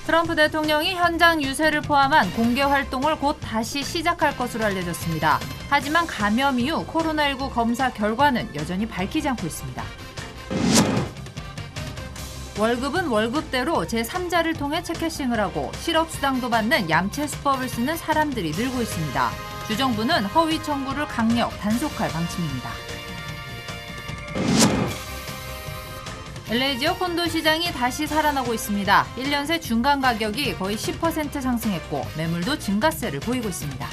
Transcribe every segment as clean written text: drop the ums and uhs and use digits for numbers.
트럼프 대통령이 현장 유세를 포함한 공개 활동을 곧 다시 시작할 것으로 알려졌습니다. 하지만 감염 이후 코로나19 검사 결과는 여전히 밝히지 않고 있습니다. 월급은 월급대로 제3자를 통해 체크싱을 하고 실업수당도 받는 얌체 수법을 쓰는 사람들이 늘고 있습니다. 주정부는 허위 청구를 강력 단속할 방침입니다. LA 지역 콘도 시장이 다시 살아나고 있습니다. 1년 새 중간 가격이 거의 10% 상승했고 매물도 증가세를 보이고 있습니다.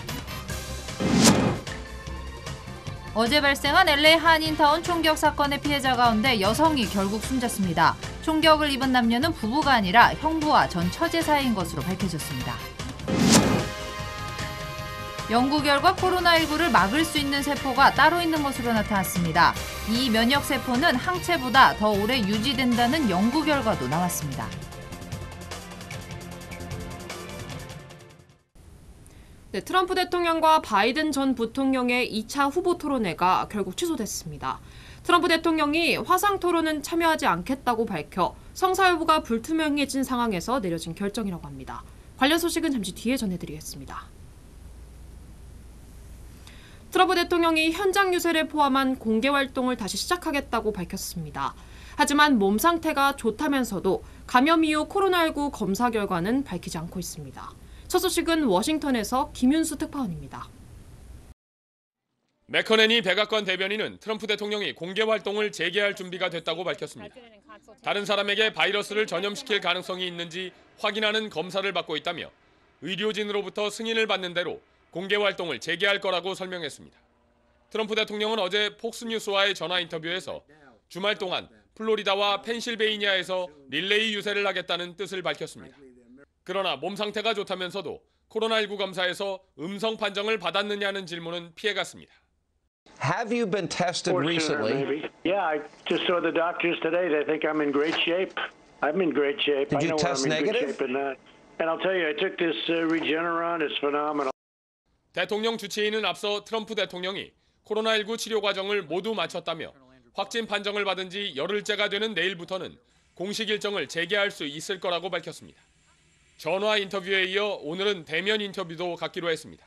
어제 발생한 LA 한인타운 총격 사건의 피해자 가운데 여성이 결국 숨졌습니다. 총격을 입은 남녀는 부부가 아니라 형부와 전 처제 사이인 것으로 밝혀졌습니다. 연구 결과 코로나19를 막을 수 있는 세포가 따로 있는 것으로 나타났습니다. 이 면역 세포는 항체보다 더 오래 유지된다는 연구 결과도 나왔습니다. 네, 트럼프 대통령과 바이든 전 부통령의 2차 후보 토론회가 결국 취소됐습니다. 트럼프 대통령이 화상 토론은 참여하지 않겠다고 밝혀 성사 여부가 불투명해진 상황에서 내려진 결정이라고 합니다. 관련 소식은 잠시 뒤에 전해드리겠습니다. 트럼프 대통령이 현장 유세를 포함한 공개 활동을 다시 시작하겠다고 밝혔습니다. 하지만 몸 상태가 좋다면서도 감염 이후 코로나19 검사 결과는 밝히지 않고 있습니다. 첫 소식은 워싱턴에서 김윤수 특파원입니다. 맥커네니 백악관 대변인은 트럼프 대통령이 공개 활동을 재개할 준비가 됐다고 밝혔습니다. 다른 사람에게 바이러스를 전염시킬 가능성이 있는지 확인하는 검사를 받고 있다며 의료진으로부터 승인을 받는 대로 공개 활동을 재개할 거라고 설명했습니다. 트럼프 대통령은 어제 폭스뉴스와의 전화 인터뷰에서 주말 동안 플로리다와 펜실베이니아에서 릴레이 유세를 하겠다는 뜻을 밝혔습니다. 그러나 몸 상태가 좋다면서도 코로나19 검사에서 음성 판정을 받았느냐는 질문은 피해갔습니다. Have you been tested recently? Maybe. Yeah, I just saw the doctors today. They think I'm in great shape. I'm in great shape. Did you test negative? And I'll tell you, I took this Regeneron. It's phenomenal. 대통령 주치의는 앞서 트럼프 대통령이 코로나19 치료 과정을 모두 마쳤다며 확진 판정을 받은 지 열흘째가 되는 내일부터는 공식 일정을 재개할 수 있을 거라고 밝혔습니다. 전화 인터뷰에 이어 오늘은 대면 인터뷰도 갖기로 했습니다.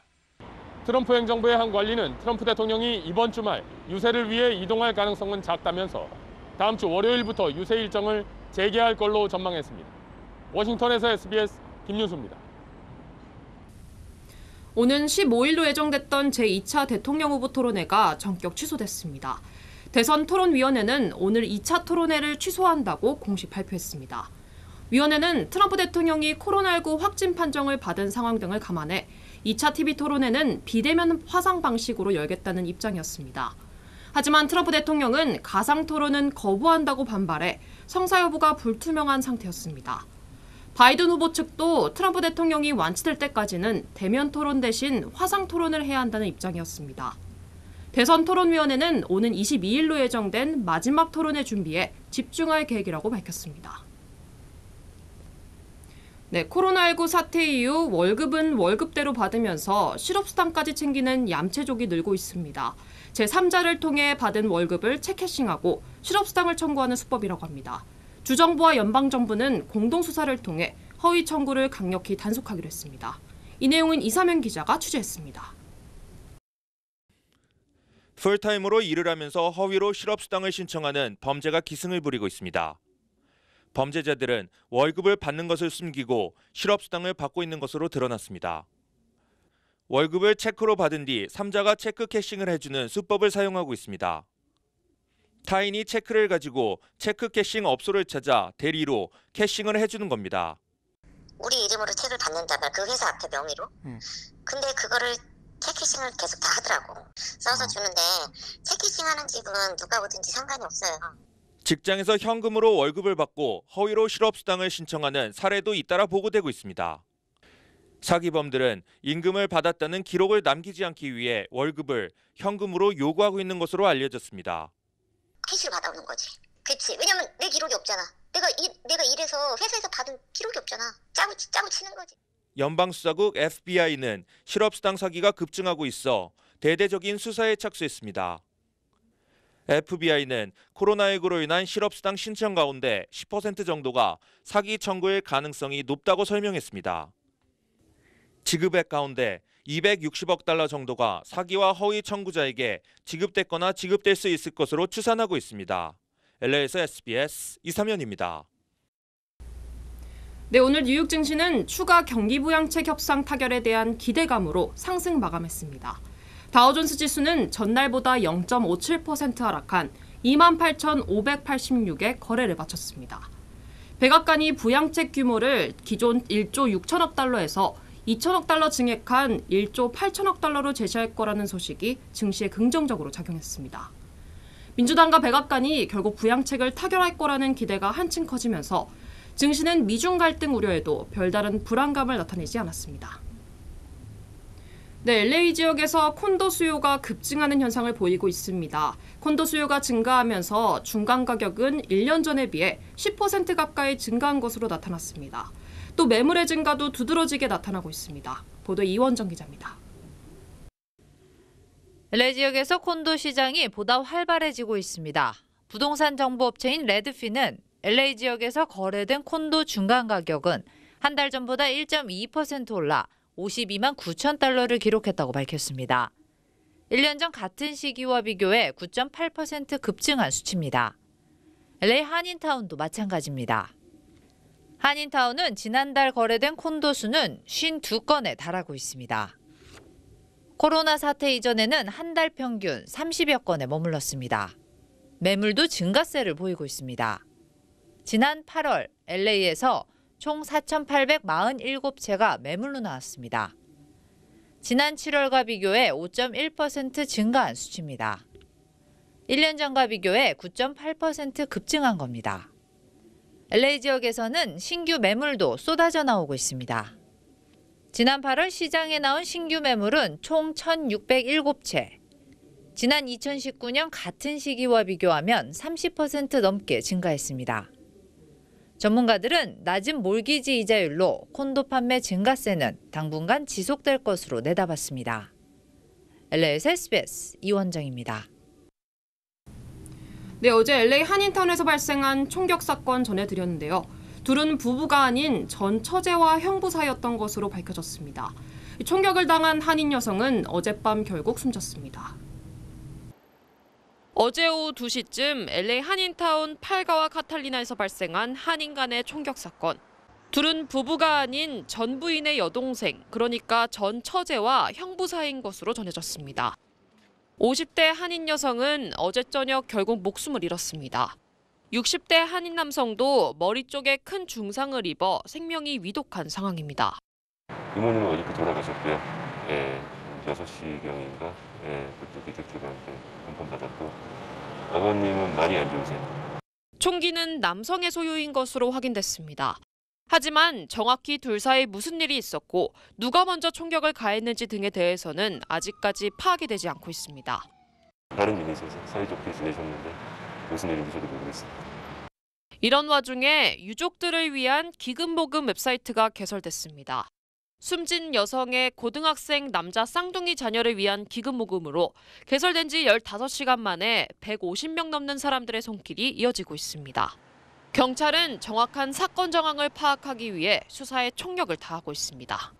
트럼프 행정부의 한 관리는 트럼프 대통령이 이번 주말 유세를 위해 이동할 가능성은 작다면서 다음 주 월요일부터 유세 일정을 재개할 걸로 전망했습니다. 워싱턴에서 SBS 김윤수입니다. 오는 15일로 예정됐던 제2차 대통령 후보 토론회가 전격 취소됐습니다. 대선 토론위원회는 오늘 2차 토론회를 취소한다고 공식 발표했습니다. 위원회는 트럼프 대통령이 코로나19 확진 판정을 받은 상황 등을 감안해 2차 TV 토론회는 비대면 화상 방식으로 열겠다는 입장이었습니다. 하지만 트럼프 대통령은 가상 토론은 거부한다고 반발해 성사 여부가 불투명한 상태였습니다. 바이든 후보 측도 트럼프 대통령이 완치될 때까지는 대면 토론 대신 화상 토론을 해야 한다는 입장이었습니다. 대선 토론위원회는 오는 22일로 예정된 마지막 토론회 준비에 집중할 계획이라고 밝혔습니다. 네, 코로나19 사태 이후 월급은 월급대로 받으면서 실업수당까지 챙기는 얌체족이 늘고 있습니다. 제3자를 통해 받은 월급을 체크싱하고 실업수당을 청구하는 수법이라고 합니다. 주정부와 연방정부는 공동수사를 통해 허위 청구를 강력히 단속하기로 했습니다. 이 내용은 이사명 기자가 취재했습니다. 풀타임으로 일을 하면서 허위로 실업수당을 신청하는 범죄가 기승을 부리고 있습니다. 범죄자들은 월급을 받는 것을 숨기고 실업수당을 받고 있는 것으로 드러났습니다. 월급을 체크로 받은 뒤 3자가 체크 캐싱을 해주는 수법을 사용하고 있습니다. 타인이 체크를 가지고 체크 캐싱 업소를 찾아 대리로 캐싱을 해주는 겁니다. 우리 이름으로 체크를 받는다면 그 회사 앞에 명의로. 근데 그거를 체크싱을 계속 다 하더라고. 써서 주는데 체크싱하는 집은 누가 오든지 상관이 없어요. 직장에서 현금으로 월급을 받고 허위로 실업수당을 신청하는 사례도 잇따라 보고되고 있습니다. 사기범들은 임금을 받았다는 기록을 남기지 않기 위해 월급을 현금으로 요구하고 있는 것으로 알려졌습니다. 캐시를 받아오는 거지. 그렇지. 왜냐면 내 기록이 없잖아. 내가 일해서 회사에서 받은 기록이 없잖아. 짜고 치는 거지. 연방수사국 FBI는 실업수당 사기가 급증하고 있어 대대적인 수사에 착수했습니다. FBI는 코로나19로 인한 실업수당 신청 가운데 10% 정도가 사기 청구일 가능성이 높다고 설명했습니다. 지급액 가운데 260억 달러 정도가 사기와 허위 청구자에게 지급됐거나 지급될 수 있을 것으로 추산하고 있습니다. LA에서 SBS 이삼현입니다. 네, 오늘 뉴욕 증시는 추가 경기 부양책 협상 타결에 대한 기대감으로 상승 마감했습니다. 다우존스 지수는 전날보다 0.57% 하락한 28,586에 거래를 마쳤습니다. 백악관이 부양책 규모를 기존 1조 6천억 달러에서 2천억 달러 증액한 1조 8천억 달러로 제시할 거라는 소식이 증시에 긍정적으로 작용했습니다. 민주당과 백악관이 결국 부양책을 타결할 거라는 기대가 한층 커지면서 증시는 미중 갈등 우려에도 별다른 불안감을 나타내지 않았습니다. 네, LA 지역에서 콘도 수요가 급증하는 현상을 보이고 있습니다. 콘도 수요가 증가하면서 중간 가격은 1년 전에 비해 10% 가까이 증가한 것으로 나타났습니다. 또 매물의 증가도 두드러지게 나타나고 있습니다. 보도 이원정 기자입니다. LA 지역에서 콘도 시장이 보다 활발해지고 있습니다. 부동산 정보업체인 레드핀은 LA 지역에서 거래된 콘도 중간 가격은 한 달 전보다 1.2% 올라 52만 9천 달러를 기록했다고 밝혔습니다. 1년 전 같은 시기와 비교해 9.8% 급증한 수치입니다. LA 한인타운도 마찬가지입니다. 한인타운은 지난달 거래된 콘도 수는 52건에 달하고 있습니다. 코로나 사태 이전에는 한 달 평균 30여 건에 머물렀습니다. 매물도 증가세를 보이고 있습니다. 지난 8월 LA에서 총 4,847채가 매물로 나왔습니다. 지난 7월과 비교해 5.1% 증가한 수치입니다. 1년 전과 비교해 9.8% 급증한 겁니다. LA 지역에서는 신규 매물도 쏟아져 나오고 있습니다. 지난 8월 시장에 나온 신규 매물은 총 1,607채. 지난 2019년 같은 시기와 비교하면 30% 넘게 증가했습니다. 전문가들은 낮은 몰기지 이자율로 콘도 판매 증가세는 당분간 지속될 것으로 내다봤습니다. LA에서 SBS 이원정입니다. 네, 어제 LA 한인타운에서 발생한 총격 사건 전해드렸는데요. 둘은 부부가 아닌 전 처제와 형부 사이였던 것으로 밝혀졌습니다. 총격을 당한 한인 여성은 어젯밤 결국 숨졌습니다. 어제 오후 2시쯤 LA 한인타운 팔가와 카탈리나에서 발생한 한인 간의 총격 사건. 둘은 부부가 아닌 전 부인의 여동생, 그러니까 전 처제와 형부 사이인 것으로 전해졌습니다. 50대 한인 여성은 어제 저녁 결국 목숨을 잃었습니다. 60대 한인 남성도 머리 쪽에 큰 중상을 입어 생명이 위독한 상황입니다. 이모님은 어저께 돌아가셨고요. 6시경인가 그때 기적적으로 한번 받았고 아버님은 많이 안 좋으세요. 총기는 남성의 소유인 것으로 확인됐습니다. 하지만 정확히 둘 사이 무슨 일이 있었고 누가 먼저 총격을 가했는지 등에 대해서는 아직까지 파악이 되지 않고 있습니다. 다른 일이 있어서 사이좋게 지내셨는데 무슨 일인지도 모르겠습니다. 이런 와중에 유족들을 위한 기금모금 웹사이트가 개설됐습니다. 숨진 여성의 고등학생 남자 쌍둥이 자녀를 위한 기금모금으로 개설된 지 15시간 만에 150명 넘는 사람들의 손길이 이어지고 있습니다. 경찰은 정확한 사건 정황을 파악하기 위해 수사에 총력을 다하고 있습니다.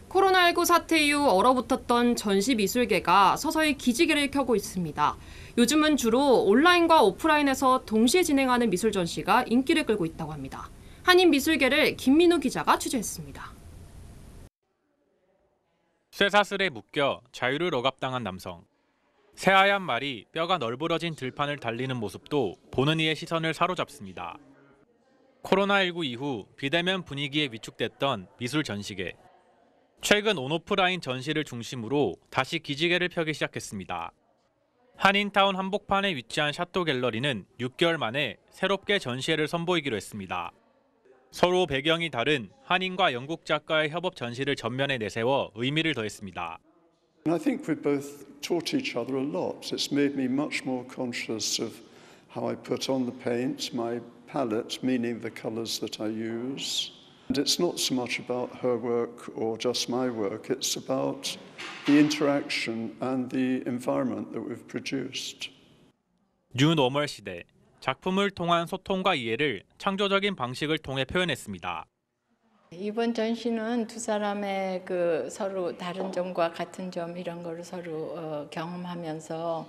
코로나19 사태 이후 얼어붙었던 전시 미술계가 서서히 기지개를 켜고 있습니다. 요즘은 주로 온라인과 오프라인에서 동시에 진행하는 미술 전시가 인기를 끌고 있다고 합니다. 한인 미술계를 김민우 기자가 취재했습니다. 쇠사슬에 묶여 자유를 억압당한 남성. 새하얀 말이 뼈가 널브러진 들판을 달리는 모습도 보는 이의 시선을 사로잡습니다. 코로나19 이후 비대면 분위기에 위축됐던 미술 전시계. 최근 온오프라인 전시를 중심으로 다시 기지개를 펴기 시작했습니다. 한인타운 한복판에 위치한 샤또 갤러리는 6개월 만에 새롭게 전시회를 선보이기로 했습니다. 서로 배경이 다른 한인과 영국 작가의 협업 전시를 전면에 내세워 의미를 더했습니다. I think we both taught each other a lot. It's made me much more conscious of how I put on the paint, my palette, meaning the colors that I use. And it's not so much about her work or just my work, it's about the interaction and the environment that we've produced. 뉴노멀 시대, 작품을 통한 소통과 이해를 창조적인 방식을 통해 표현했습니다. 이번 전시는 두 사람의 그 서로 다른 점과 같은 점 이런 거를 서로 경험하면서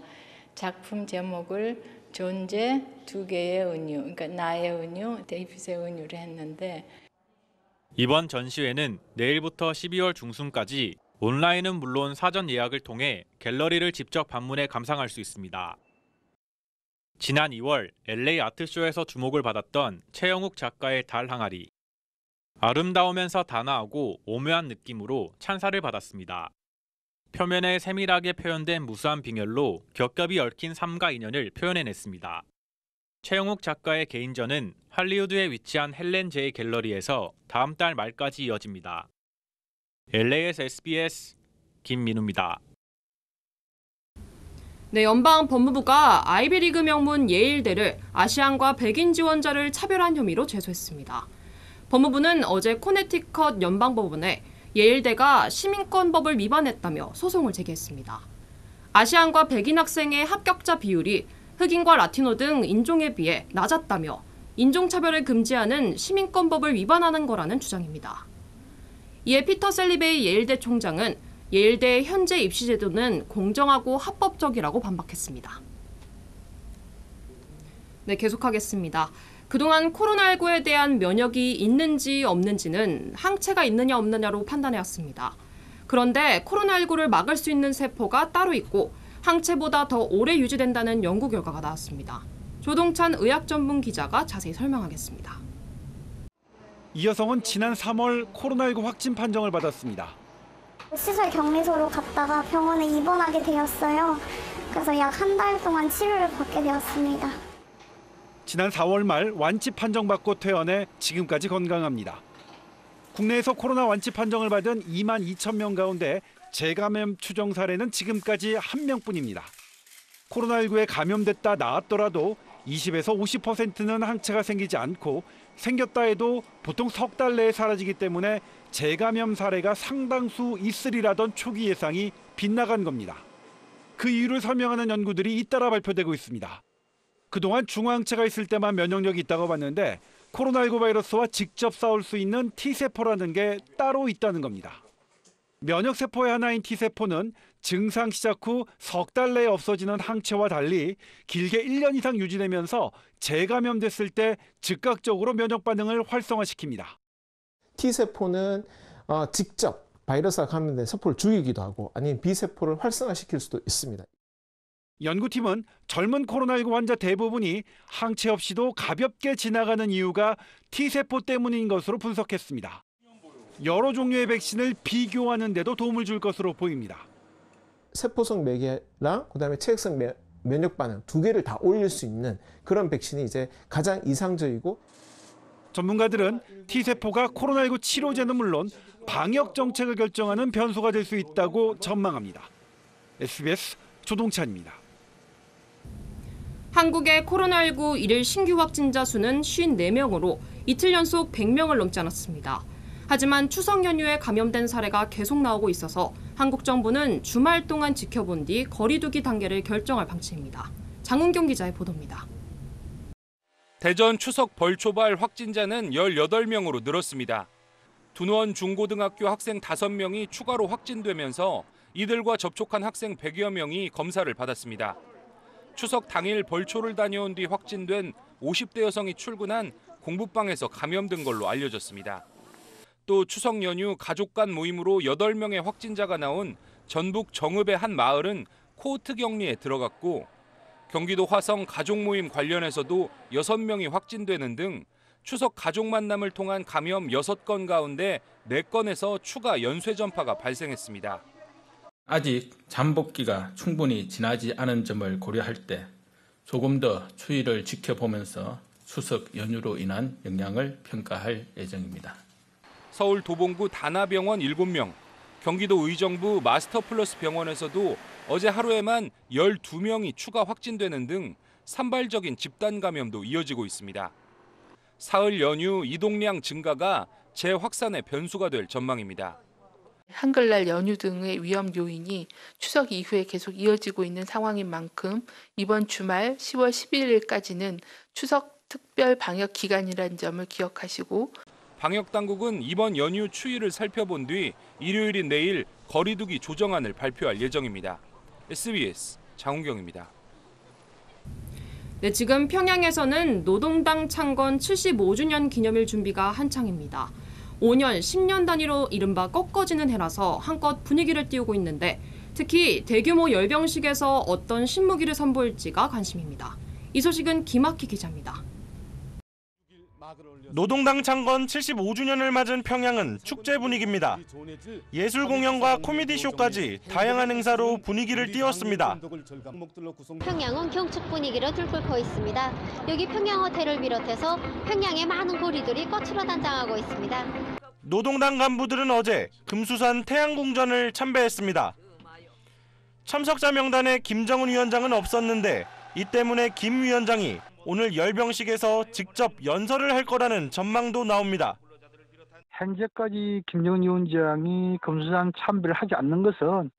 작품 제목을 존재 두 개의 은유, 그러니까 나의 은유, 데이빗의 은유를 했는데 이번 전시회는 내일부터 12월 중순까지 온라인은 물론 사전 예약을 통해 갤러리를 직접 방문해 감상할 수 있습니다. 지난 2월 LA 아트쇼에서 주목을 받았던 최영욱 작가의 달 항아리. 아름다우면서 단아하고 오묘한 느낌으로 찬사를 받았습니다. 표면에 세밀하게 표현된 무수한 빙열로 겹겹이 얽힌 삶과 인연을 표현해냈습니다. 최영욱 작가의 개인전은 할리우드에 위치한 헬렌 제이 갤러리에서 다음 달 말까지 이어집니다. LA에서 SBS 김민우입니다. 네, 연방 법무부가 아이비리그 명문 예일대를 아시안과 백인 지원자를 차별한 혐의로 제소했습니다. 법무부는 어제 코네티컷 연방법원에 예일대가 시민권법을 위반했다며 소송을 제기했습니다. 아시안과 백인 학생의 합격자 비율이 흑인과 라티노 등 인종에 비해 낮았다며 인종차별을 금지하는 시민권법을 위반하는 거라는 주장입니다. 이에 피터 셀리베이 예일대 총장은 예일대의 현재 입시 제도는 공정하고 합법적이라고 반박했습니다. 네, 계속하겠습니다. 그동안 코로나19에 대한 면역이 있는지 없는지는 항체가 있느냐 없느냐로 판단해왔습니다. 그런데 코로나19를 막을 수 있는 세포가 따로 있고 항체보다 더 오래 유지된다는 연구 결과가 나왔습니다. 조동찬 의학 전문 기자가 자세히 설명하겠습니다. 이 여성은 지난 3월 코로나19 확진 판정을 받았습니다. 시설 격리소로 갔다가 병원에 입원하게 되었어요. 그래서 약 한 달 동안 치료를 받게 되었습니다. 지난 4월 말 완치 판정받고 퇴원해 지금까지 건강합니다. 국내에서 코로나 완치 판정을 받은 2만 2천 명 가운데 재감염 추정 사례는 지금까지 1명뿐입니다. 코로나19에 감염됐다 나았더라도 20에서 50%는 항체가 생기지 않고 생겼다 해도 보통 석 달 내에 사라지기 때문에 재감염 사례가 상당수 있으리라던 초기 예상이 빗나간 겁니다. 그 이유를 설명하는 연구들이 잇따라 발표되고 있습니다. 그동안 중화항체가 있을 때만 면역력이 있다고 봤는데 코로나19 바이러스와 직접 싸울 수 있는 T세포라는 게 따로 있다는 겁니다. 면역세포의 하나인 T세포는 증상 시작 후 석 달 내에 없어지는 항체와 달리 길게 1년 이상 유지되면서 재감염됐을 때 즉각적으로 면역 반응을 활성화시킵니다. T세포는 직접 바이러스가 감염된 세포를 죽이기도 하고 아니면 B세포를 활성화시킬 수도 있습니다. 연구팀은 젊은 코로나19 환자 대부분이 항체 없이도 가볍게 지나가는 이유가 T세포 때문인 것으로 분석했습니다. 여러 종류의 백신을 비교하는 데도 도움을 줄 것으로 보입니다. 세포성 매개랑 그다음에 체액성 면역 반응 두 개를 다 올릴 수 있는 그런 백신이 이제 가장 이상적이고 전문가들은 T세포가 코로나19 치료제는 물론 방역 정책을 결정하는 변수가 될 수 있다고 전망합니다. SBS 조동찬입니다. 한국의 코로나19 일일 신규 확진자 수는 54명으로 이틀 연속 100명을 넘지 않았습니다. 하지만 추석 연휴에 감염된 사례가 계속 나오고 있어서 한국 정부는 주말 동안 지켜본 뒤 거리 두기 단계를 결정할 방침입니다. 장은경 기자의 보도입니다. 대전 추석 벌초발 확진자는 18명으로 늘었습니다. 둔원 중고등학교 학생 5명이 추가로 확진되면서 이들과 접촉한 학생 100여 명이 검사를 받았습니다. 추석 당일 벌초를 다녀온 뒤 확진된 50대 여성이 출근한 공부방에서 감염된 걸로 알려졌습니다. 또 추석 연휴 가족 간 모임으로 8명의 확진자가 나온 전북 정읍의 한 마을은 코호트 격리에 들어갔고 경기도 화성 가족 모임 관련해서도 6명이 확진되는 등 추석 가족 만남을 통한 감염 6건 가운데 4건에서 추가 연쇄 전파가 발생했습니다. 아직 잠복기가 충분히 지나지 않은 점을 고려할 때 조금 더 추이를 지켜보면서 추석 연휴로 인한 영향을 평가할 예정입니다. 서울 도봉구 다나병원 7명, 경기도 의정부 마스터플러스 병원에서도 어제 하루에만 12명이 추가 확진되는 등 산발적인 집단 감염도 이어지고 있습니다. 사흘 연휴 이동량 증가가 재확산의 변수가 될 전망입니다. 한글날 연휴 등의 위험 요인이 추석 이후에 계속 이어지고 있는 상황인 만큼 이번 주말 10월 11일까지는 추석 특별 방역 기간이라는 점을 기억하시고 방역 당국은 이번 연휴 추이를 살펴본 뒤 일요일인 내일 거리두기 조정안을 발표할 예정입니다. SBS 장훈경입니다. 네, 지금 평양에서는 노동당 창건 75주년 기념일 준비가 한창입니다. 5년, 10년 단위로 이른바 꺾어지는 해라서 한껏 분위기를 띄우고 있는데 특히 대규모 열병식에서 어떤 신무기를 선보일지가 관심입니다. 이 소식은 김학희 기자입니다. 노동당 창건 75주년을 맞은 평양은 축제 분위기입니다. 예술 공연과 코미디 쇼까지 다양한 행사로 분위기를 띄웠습니다. 평양은 경축 분위기로 들끓고 있습니다. 여기 평양 호텔을 비롯해서 평양의 많은 고리들이 꽃으로 단장하고 있습니다. 노동당 간부들은 어제 금수산 태양궁전을 참배했습니다. 참석자 명단에 김정은 위원장은 없었는데 이 때문에 김 위원장이 오늘 열병식에서 직접 연설을 할 거라는 전망도 나옵니다. 현재까지 김정은 위원장이 금수산 참배를 하지 않는 것은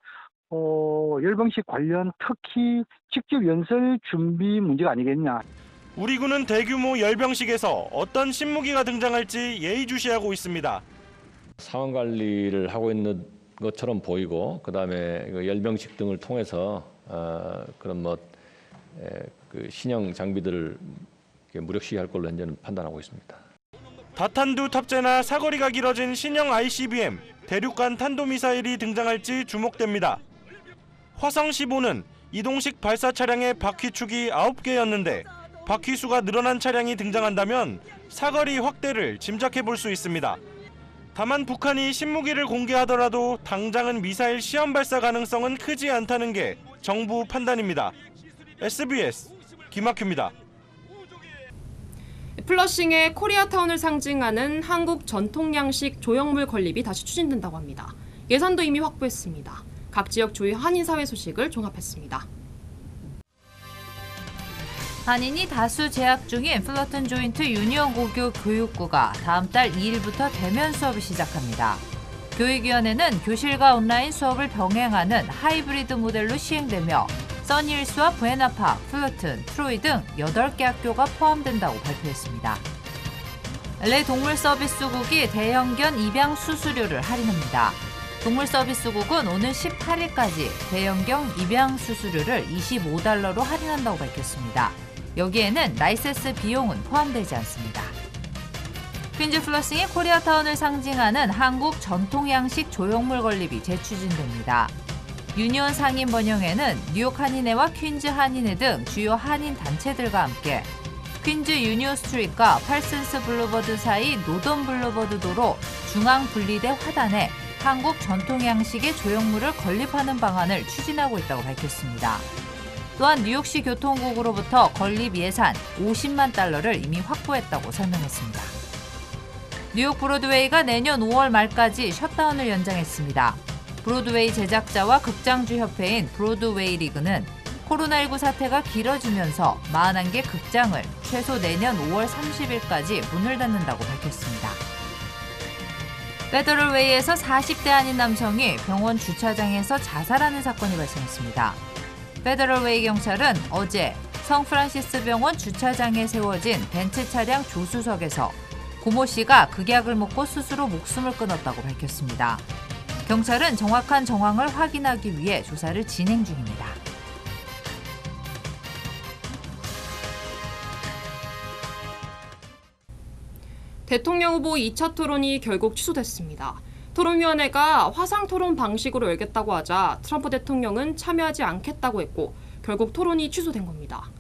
열병식 관련 특히 직접 연설 준비 문제가 아니겠냐. 우리 군은 대규모 열병식에서 어떤 신무기가 등장할지 예의주시하고 있습니다. 상황 관리를 하고 있는 것처럼 보이고 그다음에 열병식 등을 통해서 그런 그 신형 장비들을 무력시할 걸로 현재는 판단하고 있습니다. 다탄두 탑재나 사거리가 길어진 신형 ICBM, 대륙간 탄도미사일이 등장할지 주목됩니다. 화성 15는 이동식 발사 차량의 바퀴축이 9개였는데 바퀴 수가 늘어난 차량이 등장한다면 사거리 확대를 짐작해 볼 수 있습니다. 다만 북한이 신무기를 공개하더라도 당장은 미사일 시험 발사 가능성은 크지 않다는 게 정부 판단입니다. SBS 김학규입니다. 플러싱의 코리아타운을 상징하는 한국 전통 양식 조형물 건립이 다시 추진된다고 합니다. 예산도 이미 확보했습니다. 각 지역 주요 한인사회 소식을 종합했습니다. 한인이 다수 재학 중인 플러튼 조인트 유니온 고교 교육부가 다음 달 2일부터 대면 수업을 시작합니다. 교육위원회는 교실과 온라인 수업을 병행하는 하이브리드 모델로 시행되며 써니힐스와 부에나파, 플러튼, 트로이 등 8개 학교가 포함된다고 발표했습니다. LA 동물서비스국이 대형견 입양 수수료를 할인합니다. 동물서비스국은 오늘 18일까지 대형견 입양 수수료를 $25로 할인한다고 밝혔습니다. 여기에는 라이센스 비용은 포함되지 않습니다. 퀸즈 플러싱의 코리아타운을 상징하는 한국 전통 양식 조형물 건립이 재추진됩니다. 유니온 상인 번영회는 뉴욕 한인회와 퀸즈 한인회 등 주요 한인 단체들과 함께 퀸즈 유니온 스트리트과 팔슨스 블루버드 사이 노던 블루버드 도로 중앙 분리대 화단에 한국 전통 양식의 조형물을 건립하는 방안을 추진하고 있다고 밝혔습니다. 또한 뉴욕시 교통국으로부터 건립 예산 $50만 이미 확보했다고 설명했습니다. 뉴욕 브로드웨이가 내년 5월 말까지 셧다운을 연장했습니다. 브로드웨이 제작자와 극장주 협회인 브로드웨이 리그는 코로나19 사태가 길어지면서 41개 극장을 최소 내년 5월 30일까지 문을 닫는다고 밝혔습니다. 페더럴웨이에서 40대 한인 남성이 병원 주차장에서 자살하는 사건이 발생했습니다. 페더럴웨이 경찰은 어제 성프란시스 병원 주차장에 세워진 벤츠 차량 조수석에서 고모 씨가 극약을 먹고 스스로 목숨을 끊었다고 밝혔습니다. 경찰은 정확한 정황을 확인하기 위해 조사를 진행 중입니다. 대통령 후보 2차 토론이 결국 취소됐습니다. 토론위원회가 화상토론 방식으로 열겠다고 하자 트럼프 대통령은 참여하지 않겠다고 했고 결국 토론이 취소된 겁니다.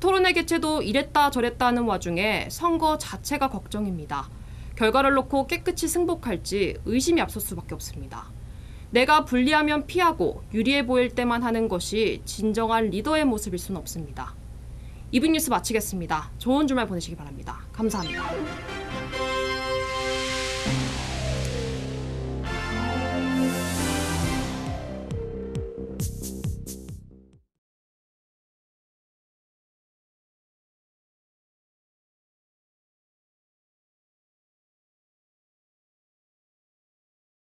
토론회 개최도 이랬다 저랬다 하는 와중에 선거 자체가 걱정입니다. 결과를 놓고 깨끗이 승복할지 의심이 앞설 수밖에 없습니다. 내가 불리하면 피하고 유리해 보일 때만 하는 것이 진정한 리더의 모습일 수는 없습니다. 2분 뉴스 마치겠습니다. 좋은 주말 보내시기 바랍니다. 감사합니다.